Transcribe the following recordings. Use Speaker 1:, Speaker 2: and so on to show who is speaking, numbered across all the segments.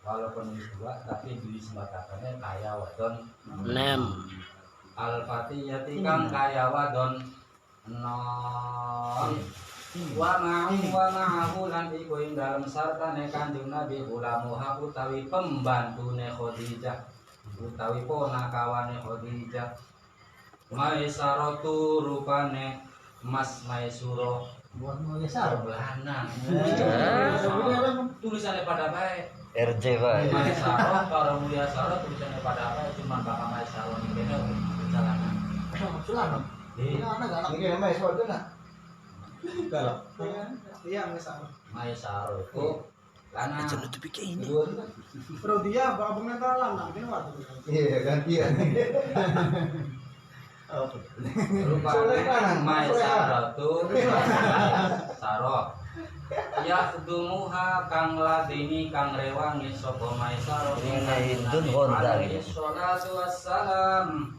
Speaker 1: walaupun dua tapi disebatakannya kaya wadon
Speaker 2: 6.
Speaker 1: Al-Fatihati kang kaya wadon 6. Wa ma'ahu lan iku ing dalem sartane Kanjeng Nabi ulamuha utawi pembantune Khadijah utawi ponakawane Khadijah Maisaratu rupane Mas Maisuro
Speaker 3: buat Maisar
Speaker 1: belanang tulisannya pada baik
Speaker 2: RJ Pak.
Speaker 1: Maisaro para mulia Saro tulisannya pada baik cuma Bapak Maisaro ini perjalanan
Speaker 3: Sulan
Speaker 1: iya
Speaker 3: ana galak
Speaker 4: Ini Maisaro itu nak.
Speaker 3: galak iya Maisar
Speaker 1: Maisaro itu lanang
Speaker 2: Jangan tuh bikin ini.
Speaker 4: Dua itu.
Speaker 3: bro dia abang netalan nah ini waktu
Speaker 4: Iya gantian.
Speaker 1: rupanya Maisaratu Saro ya dumuha kang ladini kang rewangi sapa Maisaro
Speaker 2: Ini Hindun Honda gitu.
Speaker 1: Sholatu wassalam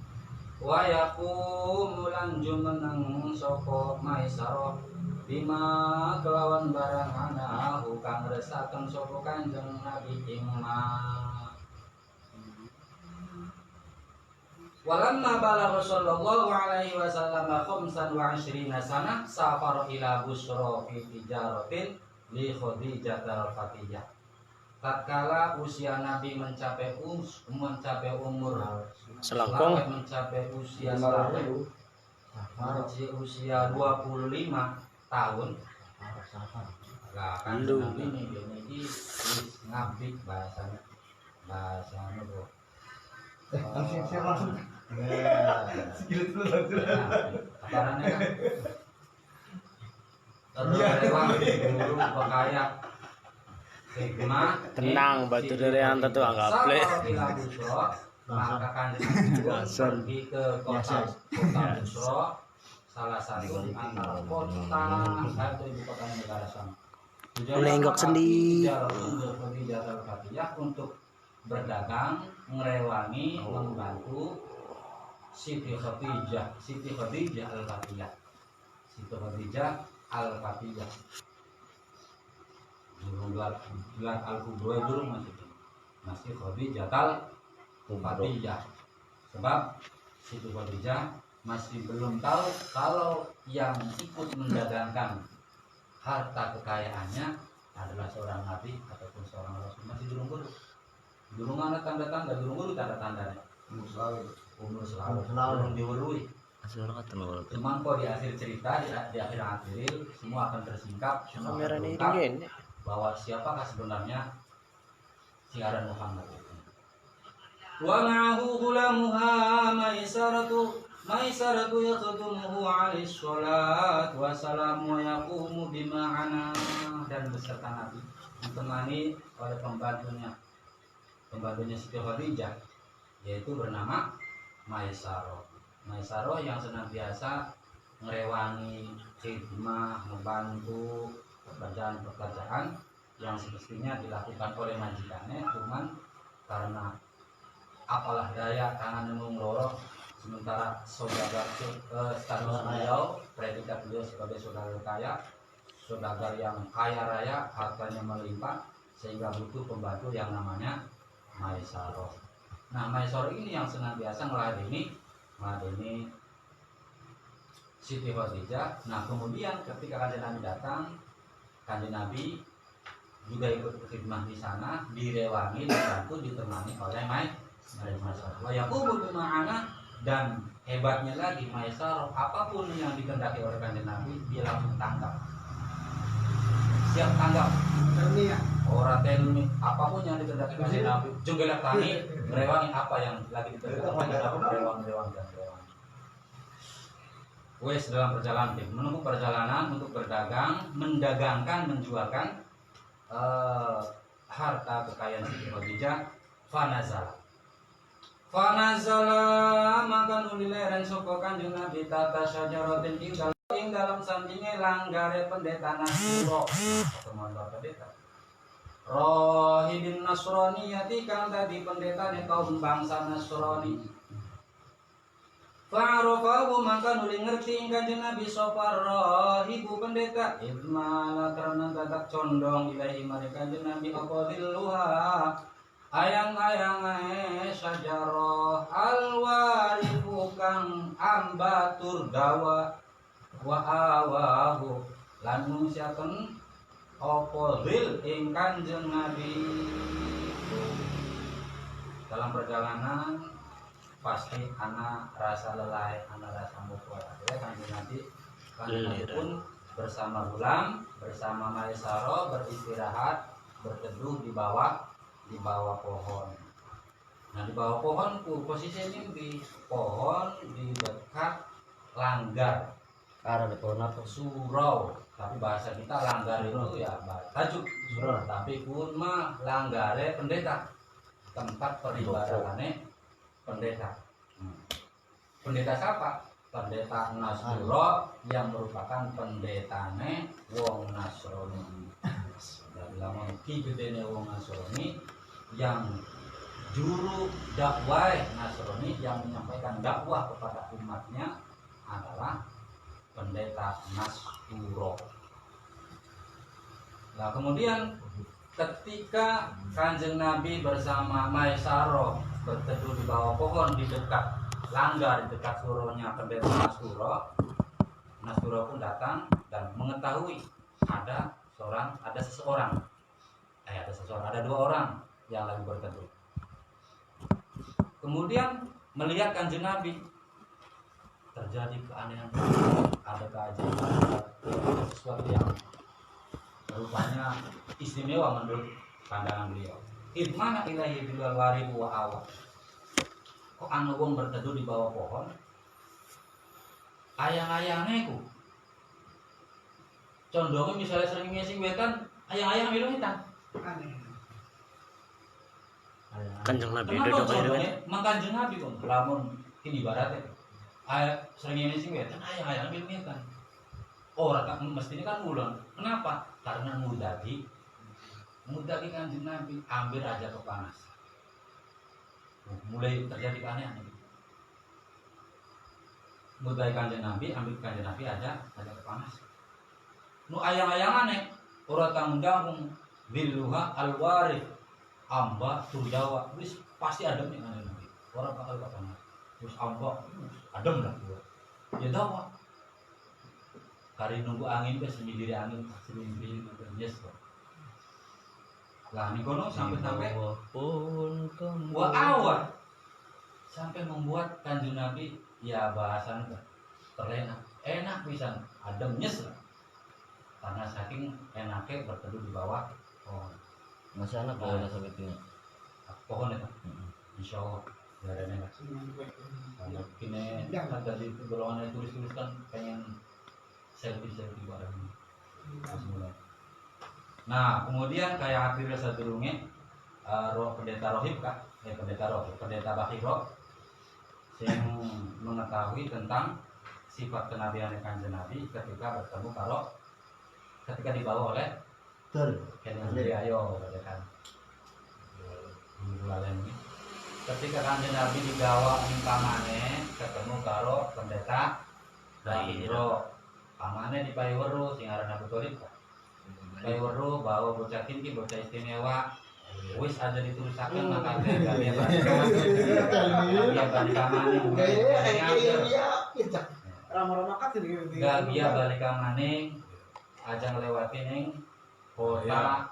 Speaker 1: wa yaqumu lan jumeneng sapa Maisaro bima kelawan barang anahu kang resaken sapa Kanjeng Nabi ing Walamma balagha sallallahu alaihi wasallam 25 sanah safar ila Busra fi tijaratin li Khadijah al-Fatiyah. Tatkala usia Nabi mencapai umur
Speaker 2: Selangkung.
Speaker 1: mencapai usia usia 25 tahun. Lah kan Nabi ini ngabdi bahasanya bro.
Speaker 4: Langsung. Segitu dulu.
Speaker 1: Kabarannya kan terlewat guru pekaya hikmah
Speaker 2: Tenang batu dari anta tuh anggap play.
Speaker 1: maka kan pergi ke kota Busra salah satu antara kota atau ibu kota negara sama
Speaker 2: Lenggok sendi
Speaker 1: untuk berdagang, ngerewangi, membantu Siti Khadijah al-Fatiyah. Siti Khadijah al-Fatiyah. Gelar al-Kubra dulu masih Khadijah al-Fatiyah. Sebab Siti Khadijah masih belum tahu kalau yang ikut mendagangkan harta kekayaannya adalah seorang nabi ataupun seorang rasul, masih belum ada tanda-tanda, belum tanda-tandanya. Umur selalu belum diurui. Cuman kok di akhir cerita, di akhir semua akan tersingkap, semua akan terungkap bahwa siapakah sebenarnya siaran Muhammad itu. Wa ma'ahu ghulamuha Maisaratu yakhdumuhu 'alaihi sholat wa salam wa yaqumu bima'ana, dan beserta Nabi ditemani oleh pembantunya Siti Khadijah, yaitu bernama Maisaro yang senantiasa ngerewangi khidmah, membantu pekerjaan yang semestinya dilakukan oleh majikannya, cuman karena apalah daya tangan menglorok, sementara saudagar status beliau, predikat beliau sebagai saudagar kaya, saudagar yang kaya raya, hartanya melimpah, sehingga butuh pembantu yang namanya Maisaro. Nah, Maisaro ini yang senantiasa meladeni Siti Khadijah. Nah, kemudian ketika Kanjeng Nabi datang, Kanjeng Nabi juga ikut berkhidmah di sana, direwangi, dibantu, ditemani oleh Maisaro. Wa yaqumu bima'ana, dan hebatnya lagi Maisaro, apapun yang dikehendaki oleh Kanjeng Nabi, dia langsung tanggap. Siap tanggap. Orang teknik apapun yang dikehendaki Kanjeng Nabi, juga tani merewangi apa yang lagi dikehendaki Kanjeng Nabi, merewangi. Wes dalam perjalanan, menempuh perjalanan untuk berdagang, mendagangkan, menjualkan harta kekayaan Siti Khadijah. Fanazala maka nulileren sapa Kanjeng Nabi tata syajaratin ing dalam sanjinge langgare pendeta Nasro atau mandor pendeta Rohidin Nasrani yati kang tadi pendeta kaum bangsa Nasrani. Fa'arofahu maka nuli ngerti kanjeng Nabi sopar ibu pendeta idmala karena tatak condong ilahi mari kanjeng Nabi aqadilluha ayang-ayang sajaroh alwarifu kang ambatur dawa wa awahu lan ngungsiaken apa zil ing kanjeng Nabi. Dalam perjalanan pasti anak rasa lelah, anak rasa mukul. Akhirnya kanjeng Nabi pun bersama Gulam, bersama Maisaro beristirahat, berteduh di bawah pohon. Nah di bawah pohon posisinya di pohon di dekat langgar.
Speaker 2: Karena di pohon apa?
Speaker 1: Surau, tapi bahasa kita langgar itu ya tajuk surau. Tapi pun mah langgare pendeta, tempat peribadatannya pendeta. Pendeta siapa? Pendeta Nasrul yang merupakan pendetane wong Nasrani. Dari lama ki gedene wong Nasrani yang juru dakwah Nasrani yang menyampaikan dakwah kepada umatnya adalah pendeta Nasrul. Nah kemudian ketika kanjeng Nabi bersama Maisaro berteduh di bawah pohon di dekat langgar, di dekat suraunya pendeta Nasrul pun datang dan mengetahui ada dua orang yang lagi berteduh. Kemudian melihat kanjeng Nabi terjadi keanehan, ada keajaiban, sesuatu yang rupanya istimewa menurut pandangan beliau. Idmana ilahi bilal waribu wa awal. Kok anu wong berteduh di bawah pohon? Ayang-ayangnya ku condongnya misalnya sering ngisi wetan, ayang-ayang milu hitam.
Speaker 2: Kanjeng Nabi
Speaker 1: Kenapa
Speaker 2: duduk aja
Speaker 1: condongnya? Kanjeng Nabi kok lamun ini ibaratnya sering ngisi wetan, ayang-ayang milu hitam. Orang kan mestinya kan ulang. Kenapa? Karena mudagi kanjeng Nabi ambil aja ke panas. Mulai terjadi keanehan. Mudagi kanjeng Nabi ambil kanjeng Nabi aja ke panas. Nu ayang-ayangan orang tanggung biluha alwarif amba turjawa wis pasti adem nih kanjeng Nabi. Orang bakal ke panas. Terus amba adem lah gua. Ya dawa. Kari nunggu angin ke sendiri angin sendiri yes kok. Lah ini kono sampai awal sampai membuat kanjeng Nabi ya bahasan terlena enak bisa adem nyes lah. Karena saking enaknya berteduh di bawah pohon.
Speaker 2: Masih anak boleh sampai punya
Speaker 1: Pohon itu. Insya Allah nggak ada nembak. Karena kini kan dari golongan turis-turis kan pengen selfie bareng. Mulai. Nah kemudian kayak akhirnya sadurunge pendeta rohib kah? Pendeta Bakhiro yang mengetahui tentang sifat kenabian kanjeng Nabi ketika dibawa oleh kanjeng Nabi ayo kan. Ketika kanjeng Nabi dibawa pamane ketemu karo pendeta Bakhiro. Pamane di Payweru sing aran Abu Thalib. Payweru bawa bocah tinggi, bocah istimewa. Wis aja ditulisaken maka dia balik kamane.
Speaker 3: Rama-rama kat ini.
Speaker 1: Dia balik kamane aja ngelewati ning kota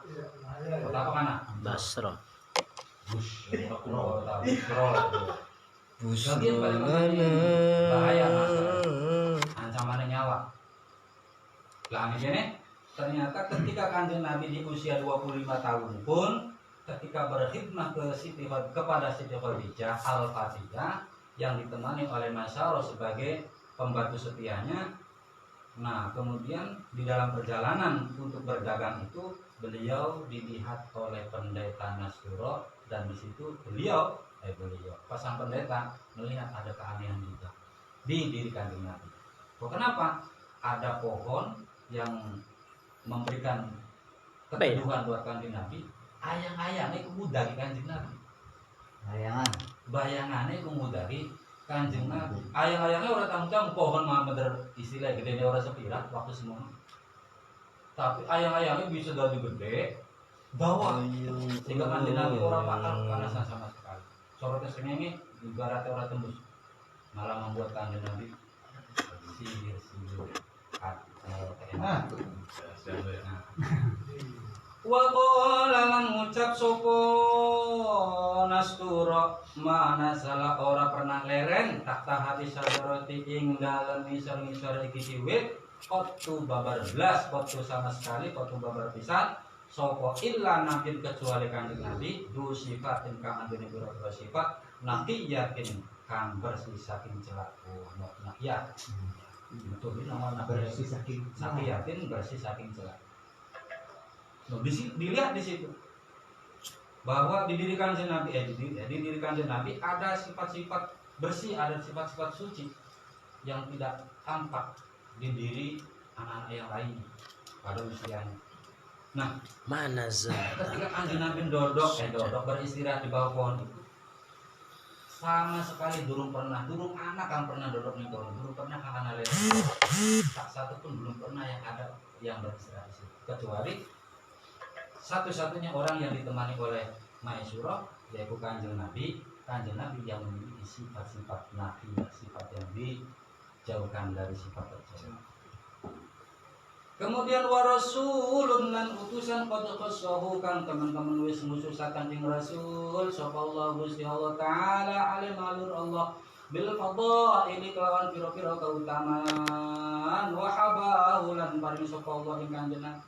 Speaker 1: apa mana?
Speaker 2: Basra.
Speaker 1: Kota Busro. Bahaya ancaman nyawa. Lah ini ternyata ketika kanjeng Nabi di usia 25 tahun pun ketika berkhidmat kepada Siti Khadijah Al-Fatihah yang ditemani oleh Masyaro sebagai pembantu setianya. Nah kemudian di dalam perjalanan untuk berdagang itu beliau dilihat oleh pendeta Nasrul dan di situ beliau pasang pendeta melihat ada keanehan juga di diri kanjeng Nabi. Kenapa? Ada pohon yang memberikan keteduhan buat kanjeng Nabi. Ayang-ayangnya kemudari kanjeng Nabi. Bayangannya kemudari Kanjeng Nabi ayang-ayangnya orang tanggung pohon mah bener istilah gede orang sepira waktu semua, tapi ayang-ayangnya bisa jadi gede bawa sehingga Kanjeng Nabi orang bakal panasan sama sekali. Sorotnya sengenge ibarat orang tembus malah membuat Kanjeng Nabi sihir wa qala lan ngucap sapa Nastura mana salah ora pernah lereng takta hati sajarati ing dalem ngisor-ngisor iki diwit kotu babar blas kotu sama sekali kotu babar pisan sapa illa nabi kecuali Kanjeng Nabi du sifat ingkang andene pira-pira sifat nabi yakin kang bersih saking celak nah ya betul ini nama
Speaker 3: Bersih saking
Speaker 1: nabi yakin bersih saking celak. Nah, dilihat di situ bahwa di diri Kanjeng Nabi di diri Kanjeng Nabi ada sifat-sifat bersih, ada sifat-sifat suci yang tidak tampak di diri anak-anak yang lain pada usianya. Nah,
Speaker 2: Mana
Speaker 1: ketika Kanjeng Nabi dodok beristirahat di bawah pohon itu, sama sekali durung anak kan pernah dodok di pohon, durung pernah anak lain, tak satu pun belum pernah yang ada yang beristirahat di situ, kecuali satu-satunya orang yang ditemani oleh Maisuro yaitu Kanjeng Nabi yang memiliki sifat-sifat nabi, sifat yang dijauhkan dari sifat tercela. Kemudian warasulun lan utusan qad khassahu kang teman-teman wis ngususaken ing rasul sallallahu Gusti Allah taala alim alur Allah bil fadaili kelawan pira-pira keutamaan wa habahu lan paring sapa Allah ing Kanjeng Nabi.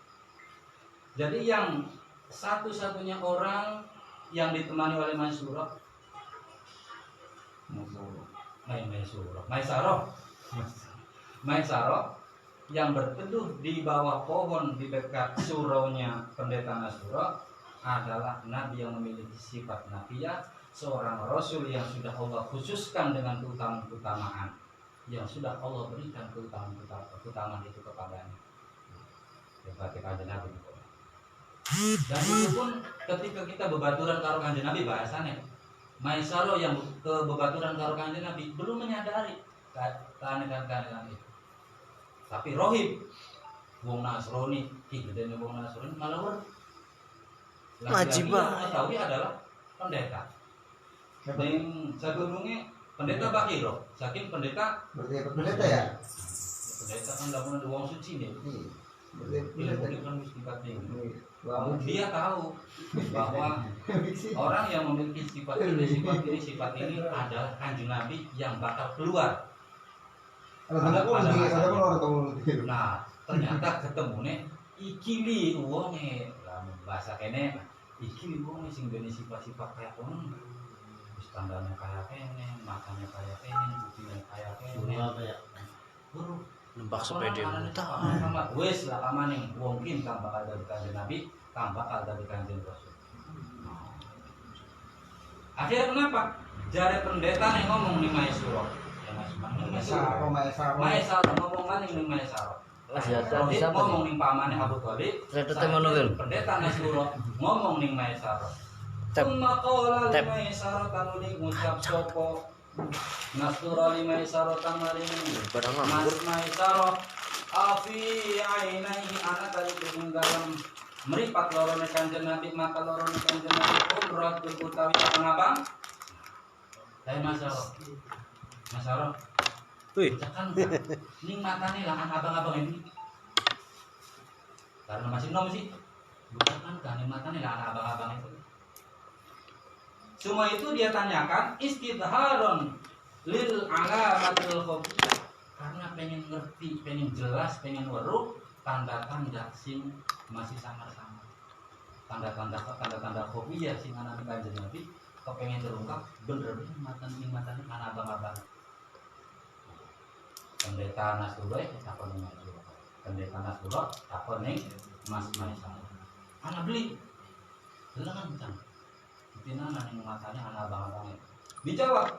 Speaker 1: Jadi yang satu-satunya orang yang ditemani oleh Maisuro yang berteduh di bawah pohon di dekat suraunya pendeta Nasuro adalah nabi yang memiliki sifat nabiyah, seorang rasul yang sudah Allah khususkan dengan keutamaan yang sudah Allah berikan keutamaan itu kepadanya. Seperti Kanjeng Nabi. Dan itu pun ketika kita bebaturan karo Kanjeng Nabi bahasanya Maisaro yang ke bebaturan karo Kanjeng Nabi belum menyadari keanehan itu. Tapi rohib wong Nasrani, gedene wong Nasrani malah
Speaker 2: Wajib
Speaker 1: mengetahui adalah pendeta. Dan sadurunge pendeta Bakiro, saking pendeta
Speaker 4: Pendeta ya?
Speaker 1: pendeta kan lamun wong suci nih.
Speaker 4: Pendeta.
Speaker 1: Dia tahu bahwa orang yang memiliki sifat ini adalah Kanjeng Nabi yang bakal keluar. Nah, ternyata ketemune iki li wonge bahasa kene iki li wonge sing duwe sifat-sifat kaya ngono. Wis tandane kaya kene, makane kaya kene, bukine kaya kene. Guru
Speaker 2: Numpak sepeda muta.
Speaker 1: Wis lah amane wong kin kang bakal dadi Kanjeng Nabi, kang bakal dadi Kanjeng Rasul. Akhirnya kenapa? Jare pendeta nih ngomong nih Maisuro. Maisaro ngomong kan ning Maisaro. Ngomong ning pamane Abu Thalib. Pendeta Maisuro ngomong ning Maisaro. Maqala Maisaro tanuli ngucap sapa Nastura lima isaro tamarin Mas Maisaro afi ainaihi anak dari dalam meripat lorone Kanjeng Nabi mata lorone Kanjeng Nabi umrat utawi abang-abang. Hai Maisaro tekan ning matane lah abang-abang ini karena masih nom sih bukan kan ning matane lah abang-abang itu. Semua itu dia tanyakan istidharon lil alamatil khofiyah karena pengen ngerti, pengen jelas, pengen weruh tanda-tanda sing masih samar-samar. Tanda-tanda khofiyah sing ana ning Kanjeng Nabi kepengen terungkap bener-bener matan ana abang-abang. Pendeta Nasrullah takon ning Nasrullah. Pendeta Nasrullah takon ning Mas Maisaro. Ana beli. Delengan bukan. Tina nang matanya anak abang-abang itu. Dijawab.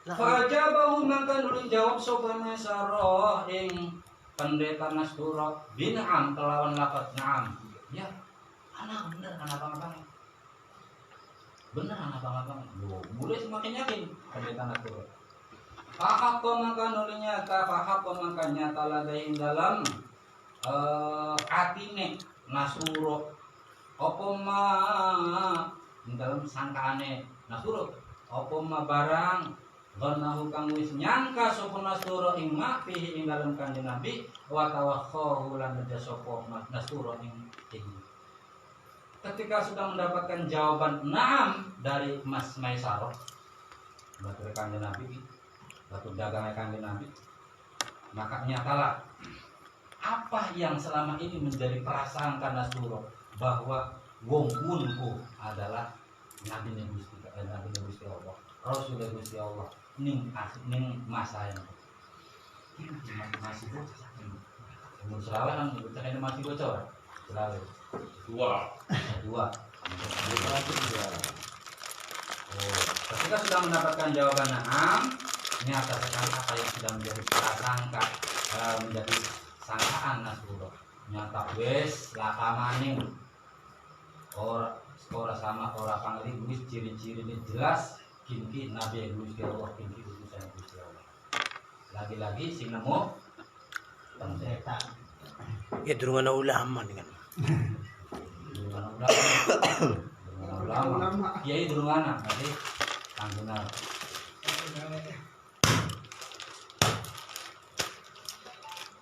Speaker 1: Fajabahu maka nuli jawab sapa Maisaro ing pendeta Nastura bin'am kelawan lafaz na'am. Ya, anak bener anak abang-abang. Bener anak abang-abang. Loh, mulai semakin yakin pendeta Nastura. Fahaqqa maka nuli nyata, fahaqqa maka nyata ladaihim dalam atine nasuro apa ma dalam sangkaane nasuro apa ma barang Ghanahu kang wis nyangka sapa nasuro ing ma fihi ing dalem kanjeng Nabi wa tawakhahu lan nedha sapa nasuro ing ketika sudah mendapatkan jawaban na'am dari Mas Maisarah batu kanjeng Nabi batu dagangan kanjeng Nabi maka nyatalah apa yang selama ini menjadi prasangka nasuro bahwa wong kunku adalah Nabi Gusti Allah Rasul Gusti Allah ning masa ini masih bocah umur selawan kan masih bocah selalu dua oh ketika sudah mendapatkan jawaban na'am nyata sekali apa yang sudah menjadi prasangka menjadi sangkaan nasuro nyata wes lakamaning ora sama ora pangling wis ciri-ciri ini jelas kinki Nabi Gusti Allah kinki utusan Gusti Allah lagi-lagi sing nemu pendeta
Speaker 2: Ya durungan na ulaman kan.
Speaker 1: ulama kiai durungana nanti tanggungan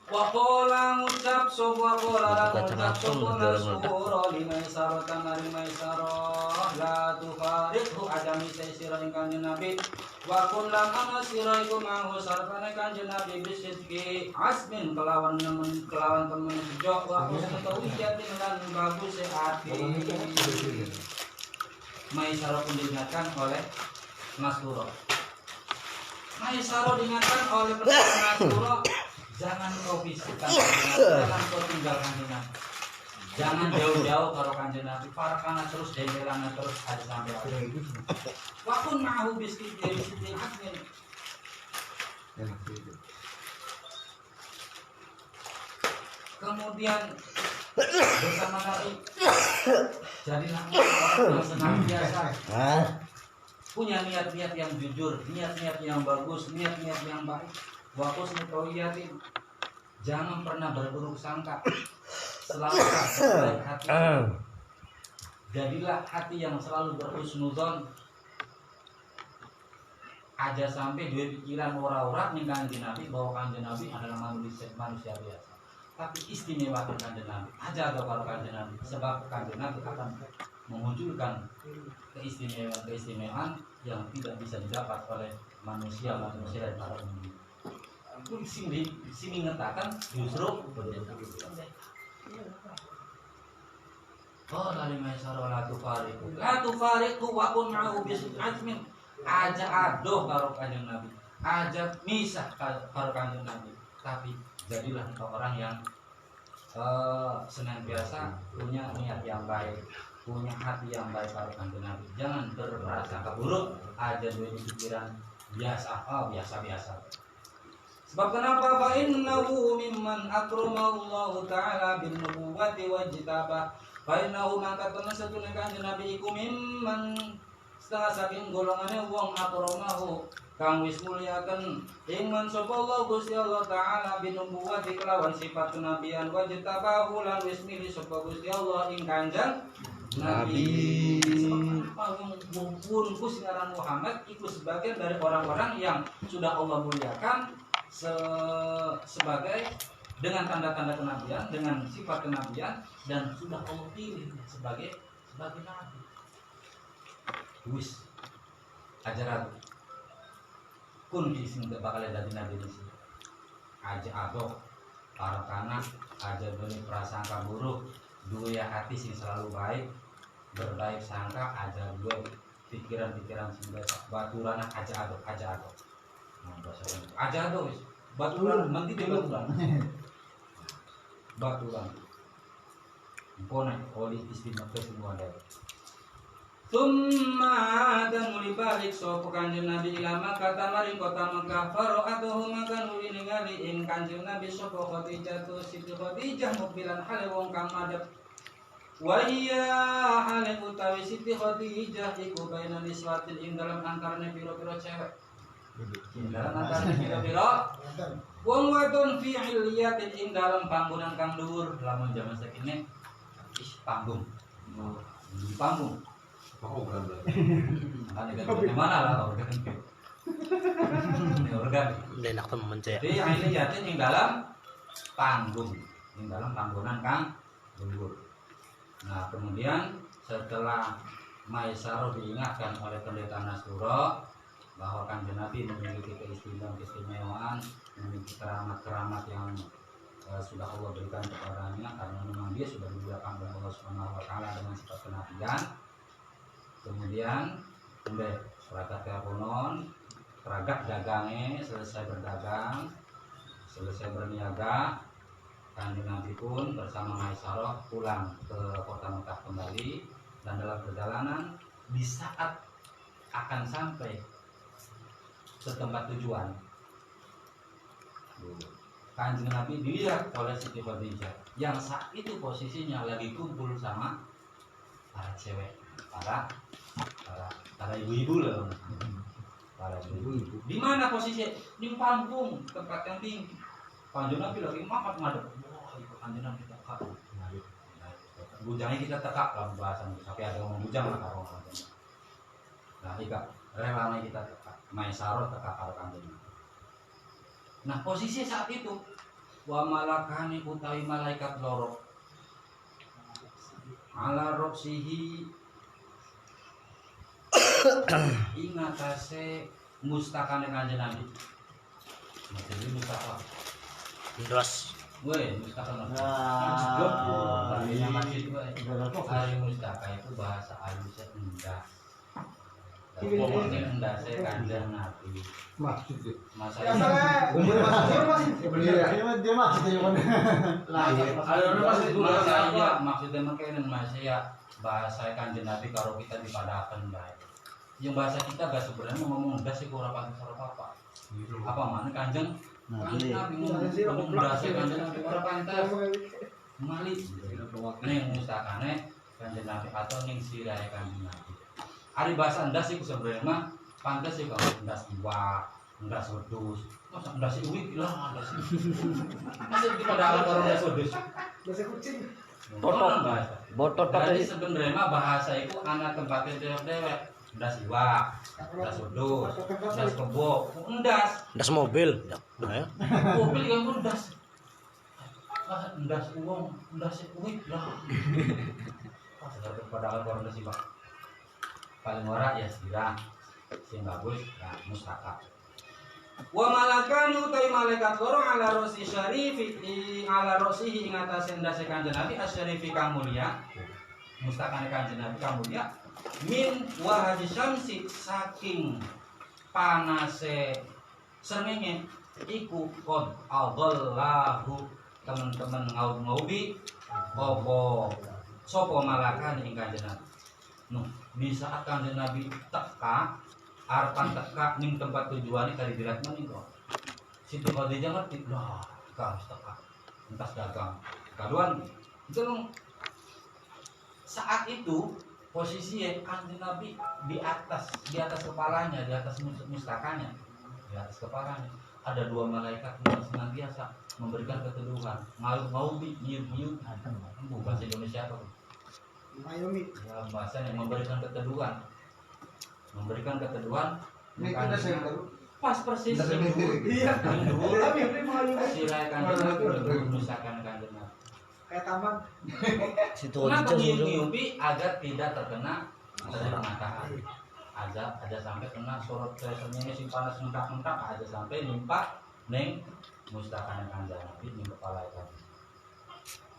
Speaker 1: Wakola ngucap sopa kola ngucap sopa nasuro limai sarotan arimai saroh la tufaridhu adami sirah kanjeng Nabi wakun lam ana sirah iku manghu sartane kanjeng Nabi bisidki asmin kelawan temen jok wakun setawi jatin lan bagus hati Maisaro pun diingatkan oleh Nasuro Maisaro diingatkan oleh pesan Nasuro jangan kau bisikan jangan kau tinggalkan Nabi jangan jauh-jauh karo kanjeng Nabi parakana terus dengelana terus ada sampai akhir wakun ma'hu biski dari sisi asmin kemudian bersama Nabi jadilah orang yang senantiasa punya niat-niat yang jujur niat-niat yang bagus niat-niat yang baik Wakus mutawiyyatin jangan pernah berburuk sangka selalu berbaik hati jadilah hati yang selalu berhusnuzon aja sampai dua pikiran ora-ora ning kanjeng Nabi bahwa kanjeng Nabi adalah manusia biasa tapi istimewa kanjeng Nabi aja karo kanjeng Nabi sebab kanjeng Nabi akan memunculkan keistimewaan yang tidak bisa didapat oleh manusia dan para umum sini ngetakan justru oh dari maisaro la tufariqu wa kun ma'hu bis'azmin aja adoh karo kanjeng Nabi aja misah karo kanjeng Nabi tapi jadilah engkau orang yang senantiasa punya niat yang baik punya hati yang baik karo kanjeng Nabi jangan berprasangka buruk aja duwe pikiran biasa sebab kenapa fa innahu mimman akramallahu ta'ala bin nubuwwati wajtaba fa innahu maka temen satune kanjeng Nabi iku mimman setengah saking golongane wong akramahu kang wis mulyaken ing man sapa Allah Gusti Allah taala bin nubuwwati kelawan sifat kenabian wajtabahu lan wis milih sapa Gusti Allah ing kanjeng Nabi pun kusingaran Muhammad itu sebagian dari orang-orang yang sudah Allah muliakan sebagai dengan tanda-tanda kenabian, dengan sifat kenabian dan sudah Allah pilih sebagai nabi. Wis ajaran kun di sini bakal ada nabi di sini. Aja adok para kanak, aja beli prasangka buruk, dua hati sing selalu baik, berbaik sangka, aja dua pikiran-pikiran sing baturan aja adok. Aja adok wis. Baturan nanti dia baturan pona oli istimewa semua ada Tumma dan muli balik sopo kanjeng Nabi ilama kata maring kota Mekah faro'atuhu maka nuli ningali ing kanjeng Nabi sopo Khadijah tu Siti Khadijah mobilan hale wong kang madep wahia hale utawi Siti Khadijah iku baina niswatin ing dalam antarane piro-piro cewek Dalam antara pira-pira wong wadon fi iliyatin ing dalam panggonan kang dhuwur lamun jaman sakine panggung. Di panggung.
Speaker 5: Organ berarti.
Speaker 1: Makanya kan mana lah organ. Ini organ.
Speaker 2: Hindi enak teman saya.
Speaker 1: Jadi iliyatin ing dalam panggung, ing dalam panggonan kang dhuwur. Nah, kemudian setelah Maisarah diingatkan oleh pendeta Nasrullah bahwa Kanjeng Nabi memiliki keistimewaan, memiliki keramat-keramat yang sudah Allah berikan kepadanya karena memang dia sudah dimuliakan oleh Allah Subhanahu wa taala dengan sifat kenabian. Kemudian serakat kaponon, teragak dagange, selesai berdagang, selesai berniaga, Kanjeng Nabi pun bersama Maisarah pulang ke kota Mekah kembali, dan dalam perjalanan di saat akan sampai ke tempat tujuan, Kanjeng Nabi dilihat oleh Siti Khadijah yang saat itu posisinya lagi kumpul sama para cewek, para ibu-ibu loh, para ibu-ibu. Di mana posisi? Di panggung, tempat yang tinggi. Kanjeng Nabi lagi makan ngadep. Wah, itu Kanjeng Nabi tekak. Bujangnya kita tekak dalam bahasa tapi ada ngomong bujang lah kalau ngomong. Nah, ika relanya kita tekak. Maisarah tekak karo Kanjeng Nabi. Nah, posisi saat itu wa malakani utawi malaikat loro ala roksihi ingatase mustakane Kanjeng Nabi. Jadi mustaka.
Speaker 2: Dos.
Speaker 1: Weh, mustaka Nabi.
Speaker 3: Nah,
Speaker 1: Tadinya masjid weh. Hari mustaka itu bahasa halusnya endah. Pokoknya endah saya Kanjeng Nabi.
Speaker 5: Maksud itu.
Speaker 1: Masa
Speaker 3: Ya salah. Umur masih.
Speaker 5: Iya.
Speaker 3: Dia maksudnya yang mana?
Speaker 1: maksudnya mungkin masih ya bahasa Kanjeng Nabi kalau kita dipadakan baik. Yang bahasa kita gak sebenarnya ngomong endah sih kurang apa. Apa mana Kanjeng Nabi ngomong bahasa Kanjeng Nabi kurang pantas. Malik. Ning mustakane Kanjeng Nabi atau ning sirahe Kanjeng Nabi. Ari bahasa endah sih sebenarnya mah pantas sih kalau endah iwak, endah wedhus. Masa endah uwit lah, endah masih di padahal orang endah wedhus.
Speaker 3: Bahasa kucing.
Speaker 2: Botot
Speaker 1: Jadi sebenarnya mah bahasa itu anak tempatnya dewek-dewek. Endas iwak, endas wedhus, endas kebo, endas.
Speaker 2: Das mobil. Ya.
Speaker 1: Mobil yang endas. Endas uang, endas uwit lah. Padahal orang endas iwak. Paling ora ya sirah. Sing bagus nah mustaka. Wa malakanu utai malaikat loro ala rosi syarifi ala rosihi ing atase ndase Kanjeng Nabi asyarifi kang mulia. Mustakane Kanjeng Nabi kang mulia min wahaji syamsi saking panase srengenge iku qad adallahu teman-teman ngaubi apa sapa malakane ing Kanjeng Nabi. Di saat Kanjeng Nabi teka arpan teka ning tempat tujuannya kali dirat maning kok. Siti Khadijah ngerti, lah, harus teka. Entas dagang. Kaduan itu saat itu posisinya Kanjeng Nabi di atas kepalanya, di atas mustakanya, di atas kepalanya ada dua malaikat yang senantiasa memberikan keteduhan. Mau nyiut bahasa Indonesia apa?
Speaker 3: Mayumi.
Speaker 1: Ya, bahasa yang memberikan keteduhan.
Speaker 4: Ini kita sering baru.
Speaker 1: Pas persis
Speaker 4: Kita sering
Speaker 1: itu.
Speaker 3: Iya. Tapi ini Mayumi.
Speaker 1: Sirai Kanjeng Nabi memisahkan Kanjeng Nabi.
Speaker 3: Kayak taman.
Speaker 2: Situ
Speaker 1: Kenapa
Speaker 2: aja sih.
Speaker 1: nyiupi agar tidak terkena sinar matahari. Aja sampai kena sorot senyumnya si panas mentak-mentak aja sampai nimpa neng mustakane Kanjeng Nabi ning kepala itu.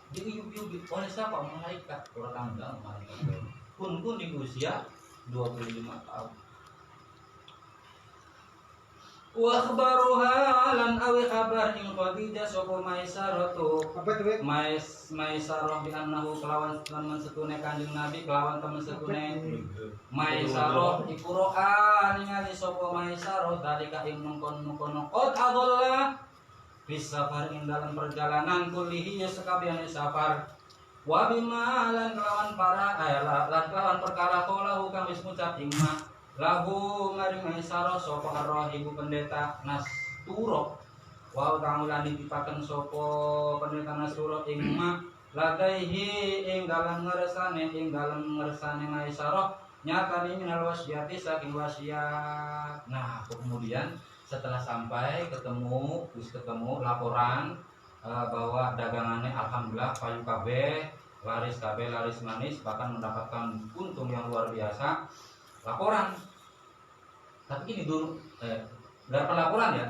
Speaker 1: Diuyup-uyup oleh siapa? Malaikat. Orang tanggal malaikat. Pun di usia 25 tahun. Wa akhbaruha lan awi kabar ing Khadijah sapa Maisarah tu
Speaker 3: Apa itu?
Speaker 1: Maisarah bi annahu kelawan teman setune Kanjeng Nabi kelawan teman setune Maisarah iku ro'a ningali sapa Maisarah dalika ing mengkon-mengkon qad adalla bisa ing dalam perjalanan kulihi ya sekabiane safar wa bima lan kelawan para lan kelawan perkara kala kang wis ngucap ing lahu maring Maisarah sapa ar-rahibu pendeta Nasturo wa kang lan ditipaken sapa pendeta Nasturo ing ma ladaihi ing dalem ngersane Maisarah nyatane minal wasiati saking wasiat. Nah, kemudian setelah sampai ketemu laporan bahwa dagangannya alhamdulillah payu kabeh, laris manis, bahkan mendapatkan untung yang luar biasa. Laporan. Tapi ini dulu garapan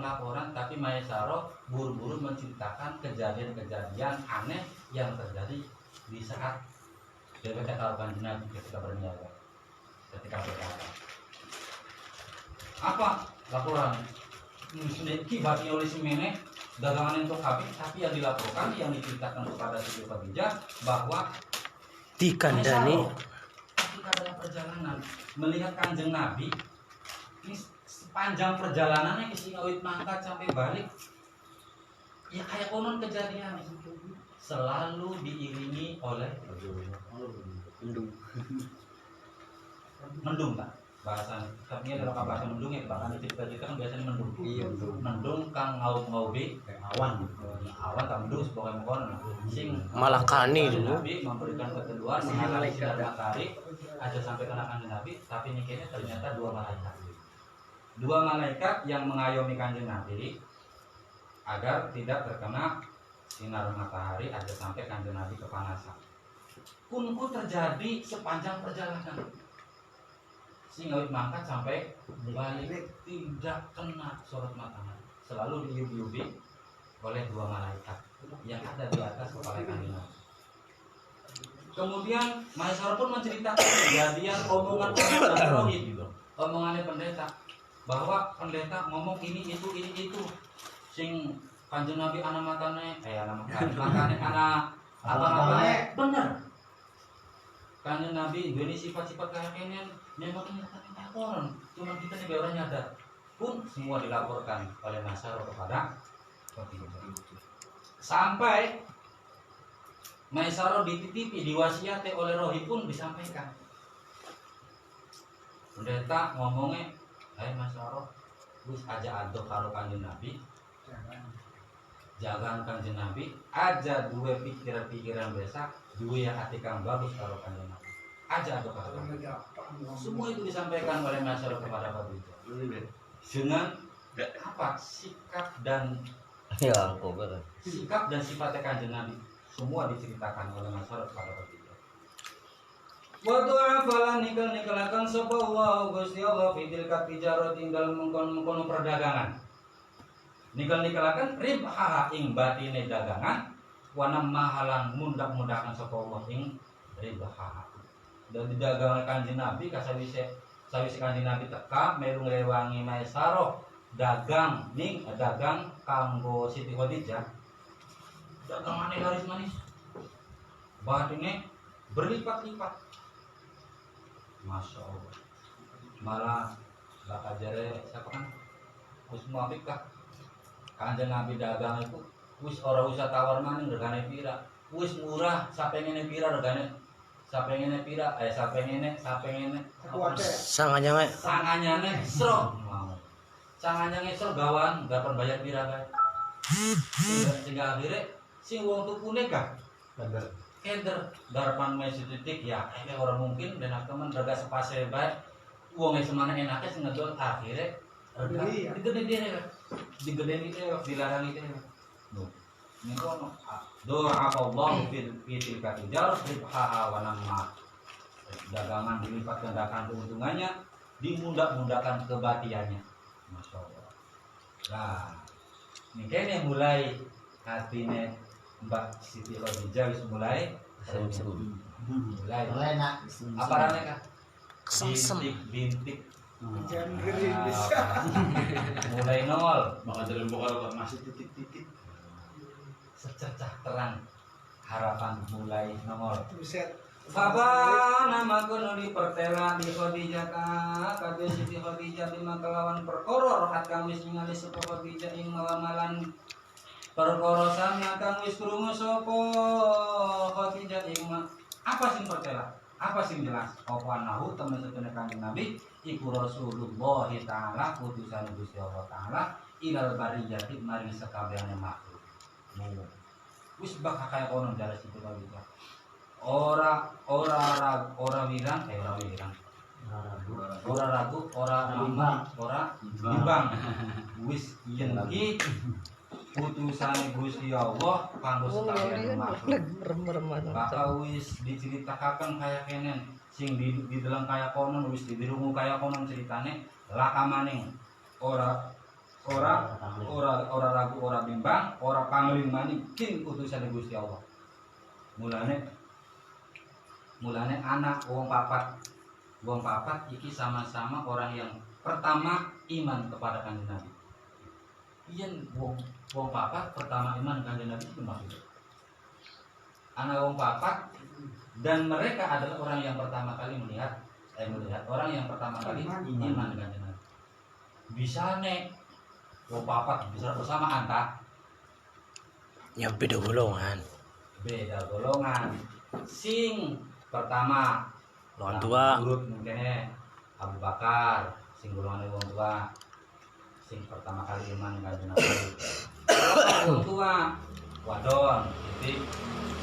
Speaker 1: laporan, tapi Maisarah buru-buru menciptakan kejadian-kejadian aneh yang terjadi di saat DPT Karupan Nabi ketika berniaga, ketika berdagang. Apa laporan? Kibati oleh semene dagangan untuk habis, tapi yang dilaporkan, yang diceritakan kepada Siti Khadijah bahwa
Speaker 2: dikandani
Speaker 1: ketika dalam perjalanan melihat Kanjeng Nabi ini sepanjang perjalanannya ke Singawit mangkat sampai balik, ya kayak konon kejadian selalu diiringi oleh mendung kan bahasan, tapi ini adalah bahasa mendung ya, bahkan cerita-cerita kan biasanya mendung. Mendung kang ngau-ngaubi awan tak mendung sebagai mukon sing
Speaker 2: malah kani dulu
Speaker 1: Nabi memberikan keteduhan menghalangi sinar matahari aja sampai kena Kanjeng Nabi, tapi nikahnya ternyata dua malaikat yang mengayomi Kanjeng Nabi agar tidak terkena sinar matahari aja sampai Kanjeng Nabi kepanasan. Kunku terjadi sepanjang perjalanan. Singawit mangkat sampai balik tidak kena sorot matahari, selalu diubi-ubi oleh dua malaikat yang ada di atas kepala Kanjeng Nabi. Kemudian Maisarah pun menceritakan kejadian omongannya pendeta, bahwa pendeta ngomong ini itu sing Kanjeng Nabi anak matane anak bener. Kanjeng Nabi ini sifat-sifat kayak kenen memang nyatakan konon, cuma kita nih orang nyadar. Pun semua dilaporkan oleh Maisarah kepada Khadijah. Sampai Maisarah dititipi, diwasiati oleh rohi pun disampaikan. Pendeta ngomongnya, "Hai Maisarah, wis aja ado karo Kanjeng Nabi. Jangan Kanjeng Nabi aja dua pikiran-pikiran besak, dua hati kang bagus karo Kanjeng Nabi. Aja ado karo." Semua itu disampaikan oleh Maisarah kepada Khadijah. Dengan apa? Sikap dan sifatnya Kanjeng Nabi semua diceritakan oleh Maisarah kepada Khadijah. Wa tu'afalan nikal-nikalakan sapa wa Gusti Allah fitil katijarah tinggal mengkon perdagangan. Nikal-nikalakan ribha ing batine dagangan wa namahalan mundak-mundakan sapa Allah ing ribha. Dan di dagangan Kanjeng Nabi sawise Kanjeng Nabi teka melu ngrewangi Maisarah dagang kanggo Siti Khadijah. Dagangane laris manis. Batine berlipat-lipat. Masya Allah. Malah bakal jare siapa kan? Wis muafik kah? Kanjeng Nabi dagang itu wis ora usah tawar maning regane pira. Wis murah sapengene pira regane. Sapengene sanganyane esro mau. Sanganyane esro gawan gapan bayar pira kae. Sehingga akhirnya sing wong tukune kah? Keder garapan mesi titik ya ini orang mungkin dan teman daga sepase bae uangnya semana enaknya sing ngedol akhirnya digede dilarang itu no ini kono doa Allah fil katijar ribha wa namma dagangan dilipat gandakan keuntungannya dimundak-mundakan kebatiannya. Masya Allah. Nah ini kayaknya mulai hatinya Mbak Siti Khadijah wis mulai nak apa namanya kak? Bintik mulai nongol
Speaker 5: Maka dalam pokok masih titik-titik.
Speaker 1: secercah terang harapan mulai nongol.
Speaker 3: Buset.
Speaker 1: Bapa nama kono di pertela di Khadijah kabeh Siti Khadijah di makalawan perkara rohat kang wis ningali sapa Khadijah ing malan perkara sami kang wis krungu sapa Khadijah ing apa sing pertela Apa sing jelas? Apa anahu temen setune Kanjeng Nabi iku Rasulullah taala putusan Gusti Allah taala ilal bariyati maring sakabehane makhluk. Wis bakal kaya kono jare situ kali itu. Ora wirang, ora ragu, ora bimbang, ora bimbang. Wis yen iki putusane Gusti Allah kanggo sakabehane makhluk. Bakal wis diceritakan kaya kenen sing di dalam kaya konon wis dirungu kaya konon ceritane lakamaning ora ragu ora bimbang ora pangling maning kin utusane Gusti Allah. Mulane anak wong papat iki sama-sama orang yang pertama iman kepada Kanjeng Nabi. Yen wong papat pertama iman Kanjeng Nabi itu maksudnya anak wong papat, dan mereka adalah orang yang pertama kali melihat orang yang pertama kali iman Kanjeng Nabi. Bisa nek wong papat bisa bersamaan tak?
Speaker 2: Yang beda golongan.
Speaker 1: Beda golongan. Sing pertama
Speaker 2: Orang tua.
Speaker 1: urut mungkin Abu Bakar, sing golongan wong tua. Sing pertama kali iman Kanjeng Nabi. Wong tua wadon, titik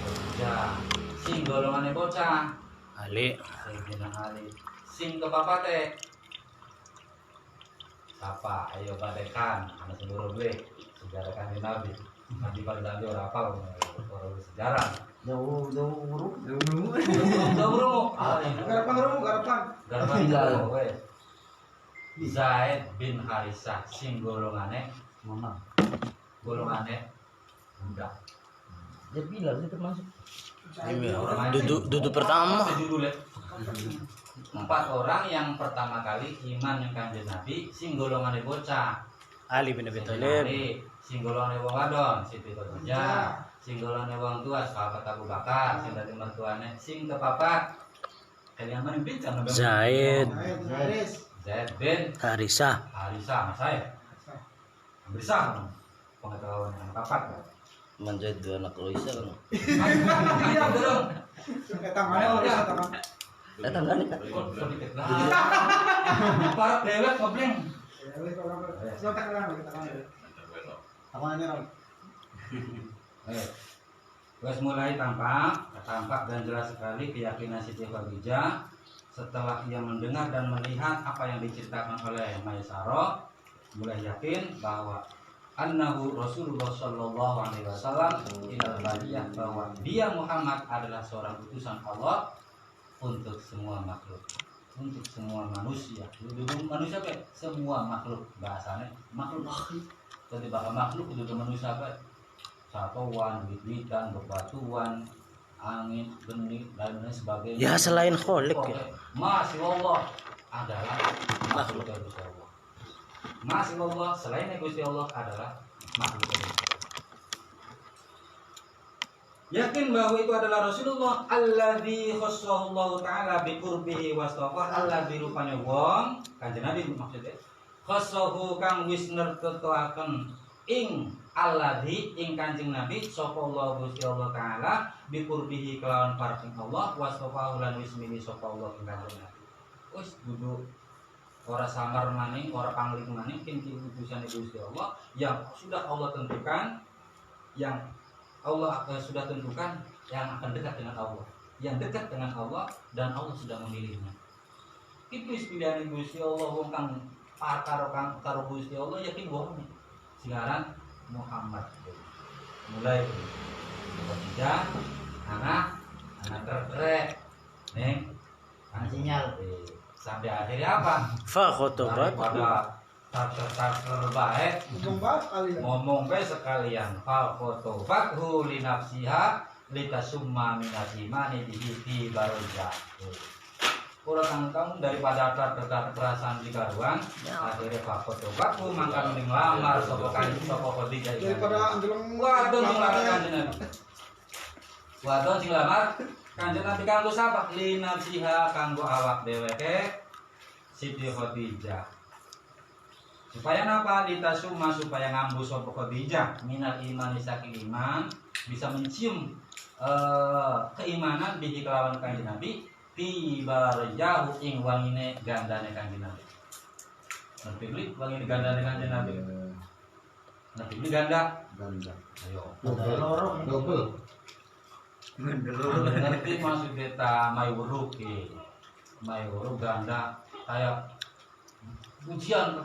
Speaker 1: bocah. Sing golongane bocah
Speaker 2: Ali.
Speaker 1: Sayyidina Ali. Sing kepapate siapa? Ayo badekan anak seluruh gue sejarah Kanjeng Nabi. Nanti pada nanti orang apal orang sejarah.
Speaker 4: Jauh urut.
Speaker 1: Garapan gue. Zaid bin Harisah sing golongane budak.
Speaker 4: Dia bilang dia termasuk.
Speaker 2: Duduk pertama.
Speaker 1: Empat orang yang pertama kali iman yang Kanjeng Nabi sing golongane bocah.
Speaker 2: Ali bin Abi Thalib.
Speaker 1: Sing golongane wong wadon Siti Khadijah. Sing golongane wong tua sahabat Abu Bakar, sing dadi mertuane sing kepapat kalian maning bincang
Speaker 2: Zaid.
Speaker 1: Zaid bin
Speaker 2: Harisah.
Speaker 1: Mas saya. Bisa pengetahuan yang kepapat.
Speaker 2: Manjat dua anak Loisa kan.
Speaker 1: Iya, belum.
Speaker 2: Datang kan?
Speaker 1: Sedikit lah. Para dewek gobleng. Wes mulai tampak dan jelas sekali keyakinan Siti Khadijah setelah ia mendengar dan melihat apa yang diceritakan oleh Maisarah, mulai yakin bahwa annahu Rasulullah sallallahu alaihi wasallam ilal bariyah, bahwa dia Muhammad adalah seorang utusan Allah untuk semua makhluk, untuk semua manusia. Manusia apa? Semua makhluk, bahasanya makhluk. Jadi bahkan makhluk itu manusia apa? Satuan, wit-witan, bebatuan, angin, benih dan lain sebagainya.
Speaker 2: Ya selain kholik ya.
Speaker 1: Masih Allah adalah makhluk dari Gusti Allah. Masih Allah selain Gusti Allah adalah makhluk dari Gusti Allah. Yakin bahwa itu adalah Rasulullah alladzi khassahu Allah taala bi qurbihi wastaqah, alladzi rupanya wong Kanjeng Nabi maksudnya khassahu kang wis nertetoaken ing alladzi ing Kanjeng Nabi sapa Allah Gusti Allah taala bi qurbihi kelawan parting Allah wastaqah lan wis milih sapa Allah ing Kanjeng Nabi. Wis duduk ora samar maning, ora pangling maning kinti utusan Gusti Allah yang sudah Allah tentukan, yang Allah sudah tentukan yang akan dekat dengan Allah, yang dekat dengan Allah dan Allah sudah memilihnya. Itu pilihan Gusti Allah wong kang karo Gusti Allah yakin bohong. Sekarang Muhammad mulai Khadijah anak terkrek neng sinyal sampai akhirnya apa?
Speaker 2: Fa khotobat.
Speaker 1: Pada terbaik ngomong baik sekalian fal khotobat hu li nafsiha litasumma min imani bihi baroja. Kurang kamu daripada terdekat perasaan di karuan akhirnya fal khotobat hu mangkan ning lamar sapa Khadijah
Speaker 3: Daripada andeleng
Speaker 1: wadon sing lamar Kanjeng Nabi. Wadon sing lamar Kanjeng Nabi kanggo sapa? Li nafsiha kanggo awak dheweke Siti Khadijah. Supaya napa? Litasumma supaya ngambu sapa Khadijah minal iman saking iman, bisa mencium keimanan bihi kelawan Kanjeng Nabi tiba jauh ing wangine gandane Kanjeng Nabi. Ngerti beli wangine gandane Kanjeng Nabi. Ngerti beli ganda.
Speaker 6: Ganda.
Speaker 1: Ayo.
Speaker 4: Lorong.
Speaker 6: Double.
Speaker 1: Ngerti maksud kita mai wuruk ganda kayak ujian.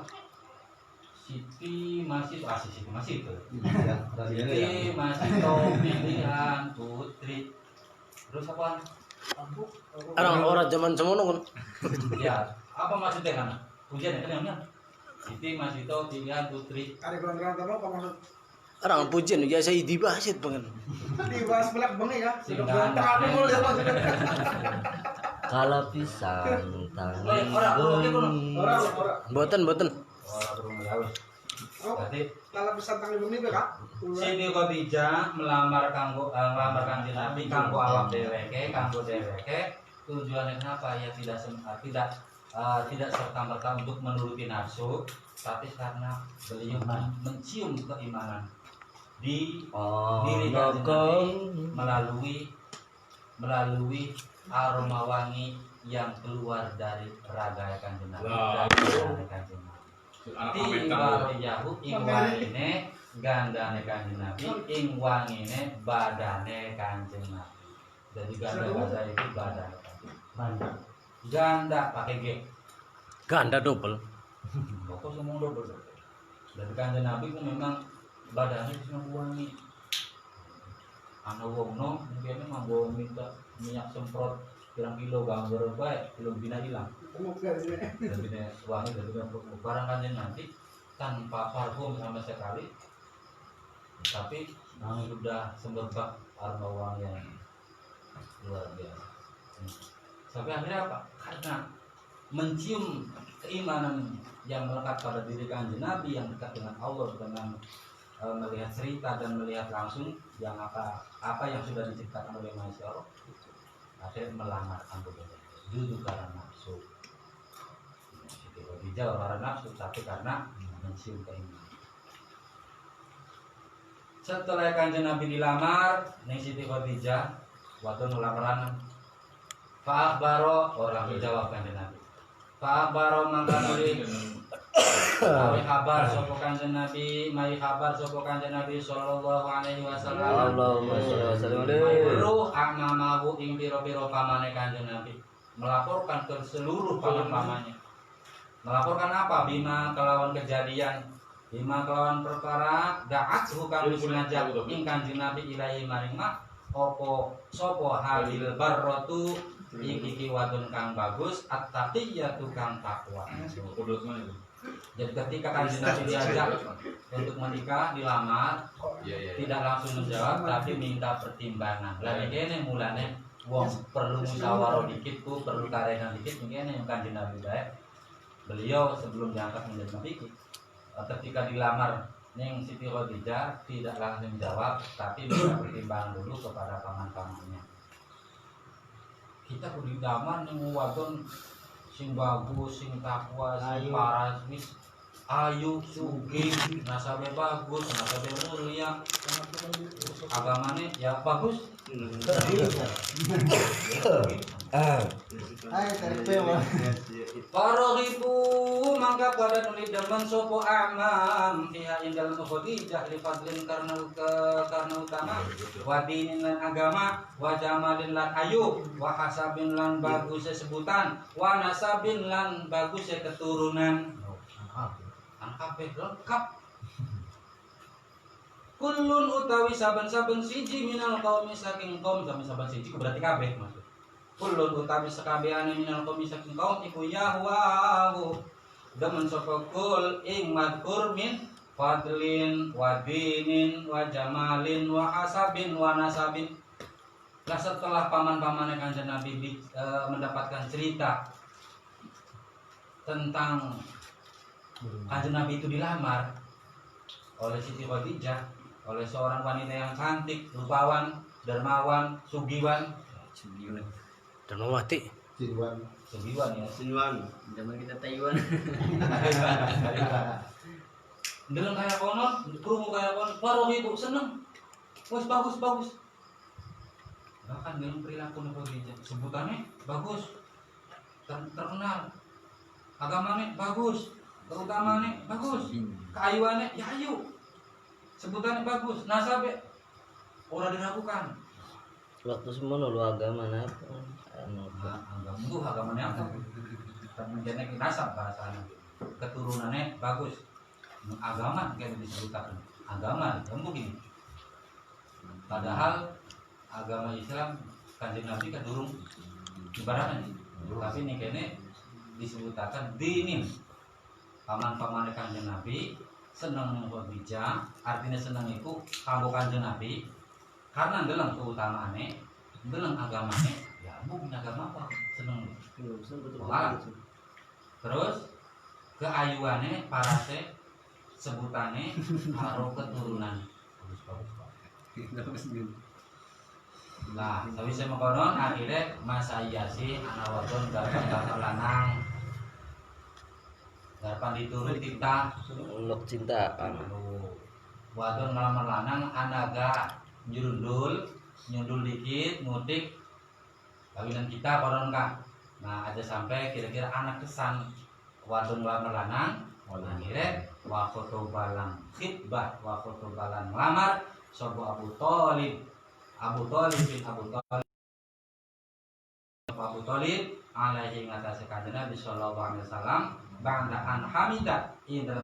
Speaker 1: Siti masih itu.
Speaker 6: Iya.
Speaker 1: Siti masih pilihan putri. Terus apa?
Speaker 2: Orang zaman semono kan.
Speaker 1: Ya, apa maksudnya kan? Ujian kan yang Siti masih pilihan putri.
Speaker 3: Ada gelandang apa maksud?
Speaker 2: Orang pujian ya saya dibahas banget.
Speaker 3: Dibahas belak banget ya.
Speaker 1: Sing
Speaker 3: Sudah
Speaker 1: ganda.
Speaker 3: terang dulu ya maksudnya.
Speaker 4: Kalau pisang tangan.
Speaker 3: Orang.
Speaker 2: Boten.
Speaker 1: Orang berumur jauh.
Speaker 3: Oh,
Speaker 1: Berarti
Speaker 3: kalau pesan tangan bumi Kak.
Speaker 1: Siti Khadijah melamar Kanjeng Nabi kanggo awak dheweke tujuannya kenapa ya tidak serta merta untuk menuruti nafsu, tapi karena beliau mencium keimanan di diri Kanjeng Nabi melalui aroma wangi yang keluar dari raga Kanjeng Nabi. Tiba Yahu ing wangine gandane Kanjeng Nabi ing wangine badane Kanjeng Nabi. Jadi ganda itu badane Kanjeng Nabi. Ganda pakai G.
Speaker 2: Ganda double.
Speaker 1: Kok semua double. Dari Kanjeng Nabi ku memang badannya cuma wangi. Ana wong no mungkin memang bawa minta minyak semprot pirang kilo gambar baik belum bina hilang. Dan bina wangi dan bina barang Kanjeng Nabi tanpa parfum sama sekali, tapi sudah semerbak aroma wangi yang luar biasa. Sampai akhirnya apa? Karena mencium keimanan yang melekat pada diri Kanjeng Nabi yang dekat dengan Allah, dengan melihat cerita dan melihat langsung yang apa yang sudah diceritakan oleh Maha Allah, akhirnya melamar Abu Bakar. Duduk karena nafsu. Siti Khadijah karena nafsu, tapi karena mencium keimanan. Setelah Kanjeng Nabi dilamar, ning Siti Khadijah waktu nulamaran Pak Baro orang dijawab Kanjeng Nabi. Pak Baro mangka nuli Mari kabar sapa Kanjeng Nabi, mari kabar sapa Kanjeng Nabi sallallahu alaihi wasallam.
Speaker 2: Allahumma sholli wa sallim
Speaker 1: Ruh amamahu ing pira-pira pamane Kanjeng Nabi. Melaporkan ke seluruh paman-pamannya. Melaporkan apa? Bima kelawan kejadian, bima kelawan perkara da'athu kang ngajak ing Kanjeng Nabi ilahi maring mak opo sapa halil barratu iki wadon kang bagus at-taqiyatu kang takwa. Jadi ketika Kanjeng Nabi diajak untuk menikah, dilamar, tidak langsung menjawab, tapi minta pertimbangan. Lah ini mulane wong perlu musyawarah dikit tuh, perlu karenan dikit, mungkin yang Kanjeng Nabi baik. Beliau sebelum diangkat menjadi nabi, ketika dilamar ning Siti Khadijah tidak langsung menjawab, tapi minta pertimbangan dulu kepada paman-pamannya. Kita kudu dilamar ning wadon sing bagus, sing takwa, sing paras, wis ayu, sugih, nasabe bagus, nasabe mulia, agamane ya bagus. Para ibu mangga pada nuli demen sopo amam pihak yang dalam Khadijah li fadlin karena utama wa dinin lan agama wa jamalin lan ayu wa hasabin lan bagus sebutan wa nasabin lan bagus keturunan. Kabeh lengkap. Kullun utawi saben-saben siji minal qaumi saking kaum saben-saben siji berarti kabeh maksud. Kullun utawi sekabehane minal qaumi saking kaum iku yahwahu demen sapa kul ing madkur min fadlin wa dinin wa jamalin wa hasabin wa nasabin. Lah setelah paman-pamane Kanjeng Nabi mendapatkan cerita tentang Kanjeng Nabi itu dilamar oleh Siti Khadijah, oleh seorang wanita yang cantik, rupawan, dermawan, sugiwan,
Speaker 2: Darmawati.
Speaker 1: sugiwan ya.
Speaker 5: Sinuan.
Speaker 4: Zaman kita Taiwan.
Speaker 1: Dengan kayak konon, krungu kayak konon, baru ibu seneng, wes bagus. bahkan dengan perilaku Khadijah sebutannya bagus, terkenal, agamanya bagus, keutamaannya bagus, keayuannya ya ayu, sebutannya bagus, nasabnya orang diragukan.
Speaker 4: Waktu semua lu agama apa?
Speaker 1: Agama itu agamanya apa? Menjadi nasab bahasanya, keturunannya bagus, agama kayak disebutkan agama, ya mungkin. Padahal agama Islam Kanjeng Nabi kan durung ibaratnya, tapi ini kene disebutkan dinin. Paman-paman Kanjeng Nabi seneng Khadijah, artinya seneng itu kanggo Kanjeng Nabi karena ndeleng keutamaannya, ndeleng agamanya, ya mungkin agama apa seneng. Terus keayuannya parase sebutannya karo keturunan. Nah, tapi saya mengkonon akhirnya masa Yasin anak wadon garpan lanang garpan diturut kita
Speaker 4: Uluk cintaan.
Speaker 1: wadon ngelamar lanang anaga nyundul dikit mudik kawinan kita konon kah. Nah ada sampai kira-kira anak kesan wadon ngelamar lanang akhirnya wakoto balang khitbah wakoto balang ngelamar sobo Abu Thalib alaihi ngatasi kanjeng Nabi sallallahu alaihi wasallam ba'da an hamidah indra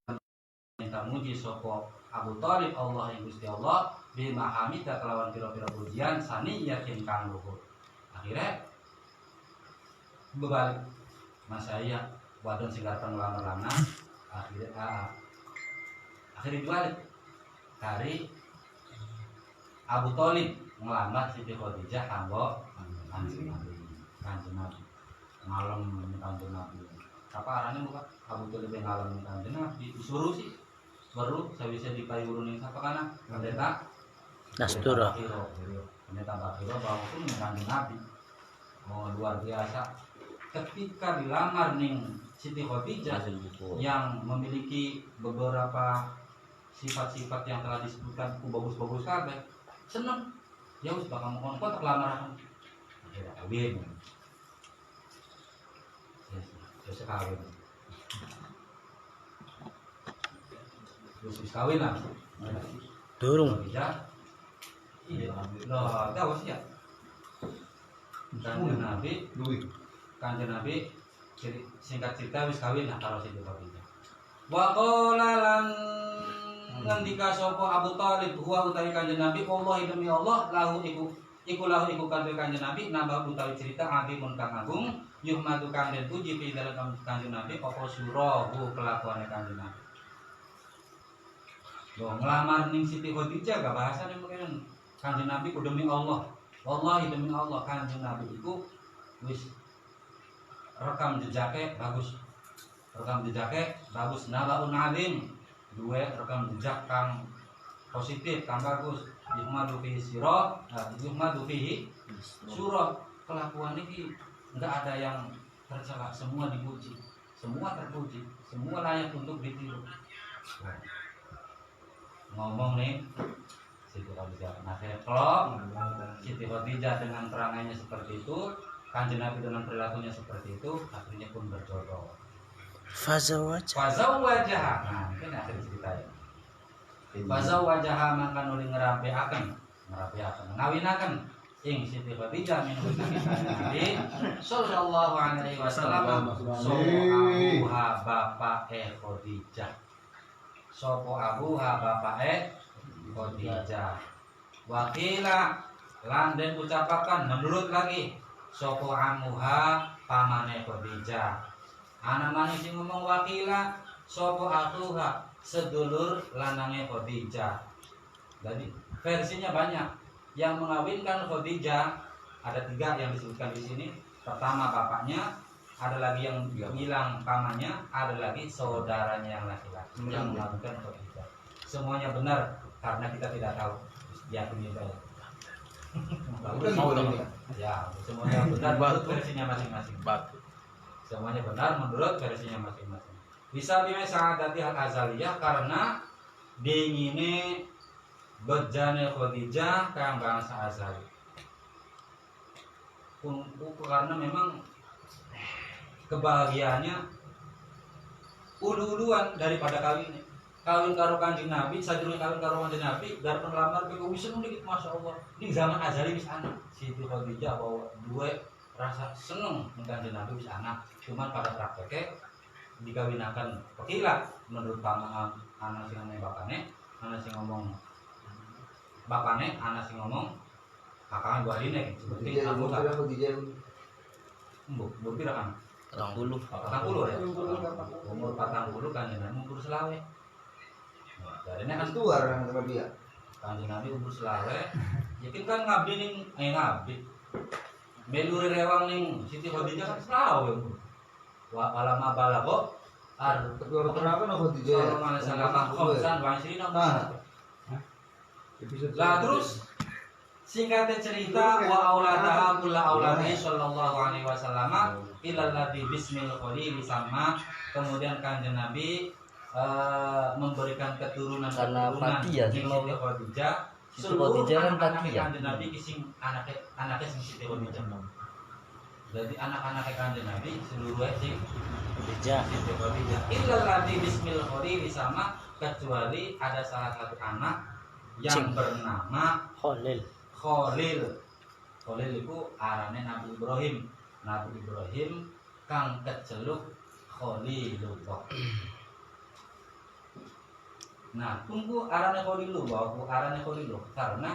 Speaker 1: minta muji sopo Abu Thalib Allah yang Gusti Allah bima hamidah kelawan pira-pira pujian sani yakin kang luhur. Akhirnya berbalik masa iya wadon singgarpan ngelamar lanang akhirnya dibalik hari Abu Thalib ngelamar Siti Khadijah kanggo Kanjeng Nabi malam Kanjeng Nabi apa arahnya bukan Abu Thalib ngalem Kanjeng Nabi disuruh sih baru saya bisa dipayurun yang siapa kana pendeta
Speaker 2: Nastura.
Speaker 1: pendeta Bakiro bahwa pun Kanjeng Nabi luar biasa ketika dilamar ning Siti Khadijah yang memiliki beberapa sifat-sifat yang telah disebutkan ku bagus-bagus kabeh seneng ya wis bakal mau kontak lamaran akhirnya kawin ya kawin terus kawin lah
Speaker 2: Durung.
Speaker 1: Khadijah iya loh tahu sih ya Kanjeng Nabi singkat cerita wis kawin lah karo Siti Khadijah. Wa qala lan ngendika sapa Abu Thalib huwa utawi Kanjeng Nabi Allah demi Allah lahu iku Kanjeng Nabi nambah utawi cerita abimun kang agung yuhmadu kang den puji fi dalam Kanjeng Nabi apa surahu kelakuane Kanjeng Nabi. Loh ngelamar ning Siti Khadijah gak bahasane mungkin Kanjeng Nabi ku demi Allah. Wallahi demi Allah Kanjeng Nabi iku wis rekam jejaknya bagus nabaun alim dua rekam jejak kang positif kang bagus yuhmadu fihi surah kelakuan ini enggak ada yang tercela semua dipuji semua terpuji semua layak untuk ditiru. Ngomong nih Siti Khadijah akhirnya klop Siti Khadijah dengan perangannya seperti itu Kanjeng Nabi dengan perilakunya seperti itu akhirnya pun berjodoh. Fazawajah. Nah, ini akhir ceritanya. Fazawajah maka nuli ngerapiaken ngawinaken ing Siti Khadijah min Kanjeng Nabi sallallahu alaihi wasallam abuha bapake Khadijah. Sopo abuha bapake Khadijah. Wakila lan den ucapakan menurut lagi sopo amuha pamane Khadijah. Anak manis sing ngomong wakila sopo atuha sedulur lanange Khadijah. Jadi versinya banyak. Yang mengawinkan Khadijah ada 3 yang disebutkan di sini. Pertama bapaknya, ada lagi yang bilang pamannya, ada lagi saudaranya yang laki-laki yang mengawinkan Khadijah. Semuanya benar karena kita tidak tahu. Yakini saya. Ya, semuanya benar menurut versinya masing-masing. Semuanya benar menurut versinya masing-masing. Bisa bime saadati hal azaliyah karena dingine bejane Khadijah kang bangsa azali. karena memang kebahagiaannya ulu-uluan daripada kawin karo Kanjeng Nabi, sadurunge kawin karo Kanjeng Nabi, dar penlamar ke wis seneng dikit masyaallah. Di zaman azali wis anak. Siti Khadijah bawa dua rasa seneng Kanjeng Nabi wis anak. Cuman pada prakteknya dikawinakan pekilat menurut pamahan anak sing ngomong bapakne, anak sing ngomong bapakne, anak sing ngomong kakaknya buat ini seperti anggota. Mbok pira kan?
Speaker 4: 40.
Speaker 1: 40 ya. Umur 40 Kanjeng Nabi umur selawe. Dari kan
Speaker 3: tua orang sama dia.
Speaker 1: Kanjeng Nabi umur selawe. Yakin kan ngabdi ning ngabdi. Melu rewang ning Siti Khadijah kan selawe. Wa alama balago ar
Speaker 3: Kedua kenapa no Khadijah?
Speaker 1: kalau mana salah khamsan wa isrina. Lah terus singkatnya cerita wa auladaha kulla auladi sallallahu alaihi wasallam ilal ladzi bismil khalil sama, kemudian Kanjeng Nabi memberikan keturunan
Speaker 4: Karena pati ya,
Speaker 1: Siti
Speaker 4: mau-
Speaker 1: Khadijah.
Speaker 4: Siti
Speaker 1: Seluruh
Speaker 4: Khadijah kan
Speaker 1: anak-anak
Speaker 4: pati ya.
Speaker 1: Kanjeng Nabi kising anaknya sing Siti Khadijah. Jadi anak-anak Kanjeng Nabi seluruhnya sing
Speaker 2: Khadijah.
Speaker 1: Siti Khadijah. Illal ladzi bismil khalil sama, kecuali ada salah satu anak yang bernama
Speaker 2: Khalil.
Speaker 1: Khalil. Khalil itu arane Nabi Ibrahim. Nabi Ibrahim kang keceluk Khalilullah. Nah, tunggu arane Khalilullah, arane Khalilullah karena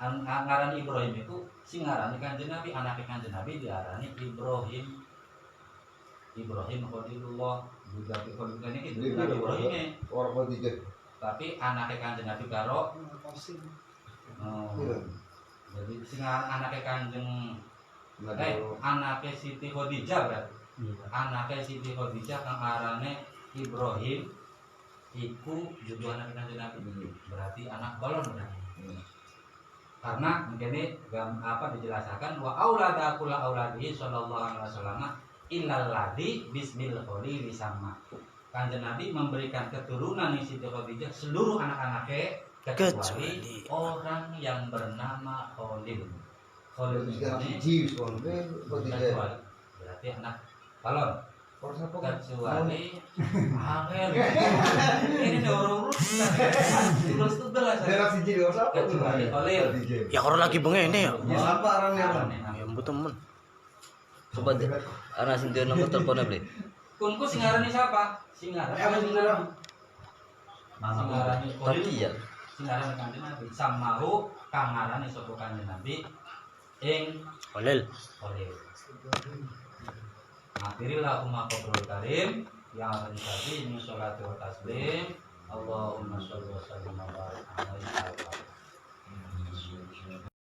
Speaker 1: ngaran Ibrahim itu sing ngarani Kanjeng Nabi, anake Kanjeng Nabi diarani Ibrahim. Ibrahim Khalilullah juga Khalilullah ini itu Nabi Ibrahim.
Speaker 3: Orang Khadijah.
Speaker 1: Tapi anake Kanjeng Nabi karo jadi sing anake Kanjeng anake Siti Khadijah berarti. Anake Siti Khadijah kang arane Ibrahim iku juga anak Kanjeng Nabi. Berarti anak balon berarti. Karena mungkin ini dijelaskan wa aulada kula auladihi sallallahu alaihi wasallam illal ladzi bismil khalil sama. Kanjeng Nabi memberikan keturunan Siti Khadijah seluruh anak-anaknya kecuali orang yang bernama Khalil. Khalil ini kecuali berarti anak balon. Kecuali angel. Ini urus terus tuh jelas. Kecuali Khalil.
Speaker 2: Ya kalau lagi bengene ya.
Speaker 3: Apa orangnya?
Speaker 2: Ya mbok temen.
Speaker 4: Coba anak sendiri nomor teleponnya beli.
Speaker 1: Kunku singarani siapa? Singarani Khalil.
Speaker 4: Tapi ya
Speaker 1: Singarani Kanjeng Nabi. Samahu kang ngarani sapa Kanjeng Nabi ing
Speaker 2: Khalil.
Speaker 1: Khalil. Akhirillahumma qabrul karim yang akan dikasih ini sholatu wa taslim Allahumma sholli wa sallim wa barik alaihi wa sallam.